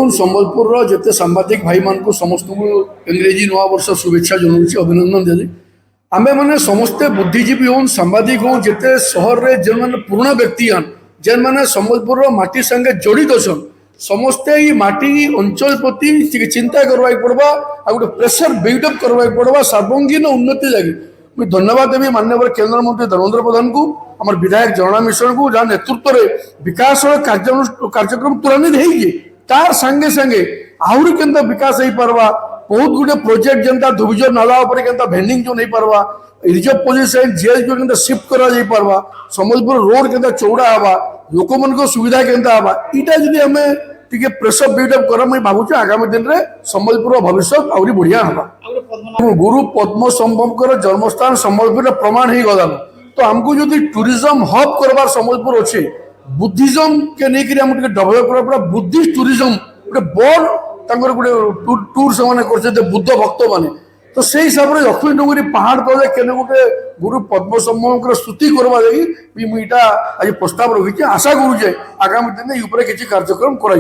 देखो संबलपुर जिते सांबादिक भाई मान को समस्त को इंग्रेजी नुआ वर्ष शुभेच्छा जनाऊँगी अभिनंदन देवी आमे मैंने समस्ते बुद्धिजीवी हो सांबादिक हो जिते सहर रे जो मैंने पुराना व्यक्ति आन जेन मैंने संबलपुर माटी संगे जड़ित अच्छा समस्ते ये माटी अंचल प्रति चिंता करवाई पड़वा आ गोटे प्रेसर बिल्डअप करवाई पड़वा सर्वांगीन उन्नति लगी मुझे धन्यवाद देवी माननीय केंद्र मंत्री धर्मेंद्र प्रधान को आम विधायक जरणा मिश्र को जहाँ नेतृत्व में विकास कार्यक्रम त्वरान्वित होगी तार संगे संगे आहरी केंता विकास हो पारवा बहुत गुटे प्रोजेक्ट जनता धुबीजर नाला के भेंडिंग जो नहीं पारवा रिजर्व पुलिस जेल जो केंता शिफ्ट करा जाई पारवा संबलपुर रोड केंता चौड़ा हवा लोक मन को सुविधा केंता हवा इटा जदि हमें टिके प्रेसर बिल्डअप कर मैं भावुँ आगामी दिन में संबलपुर भविष्य आहरी बढ़िया हवा गुरु पद्म संभव जन्मस्थान संबलपुर प्रमाण हो गलान तो हमको जो टूरिज्म हब करवार संबलपुर अच्छे बुद्धिज्म के लेकर हम डेभलप कर बुद्धिस्ट टूरिज्म गोटे बड़ गोटे टूर से बुद्ध भक्त माने तो से हिसाब से दक्षिण डुंगरी पहाड़ तले केने गोटे गुरु पद्म संभव स्तुति करवा लगी मुझे आज प्रस्ताव रखी आशा करुचे आगामी दिन में किसी कार्यक्रम कर।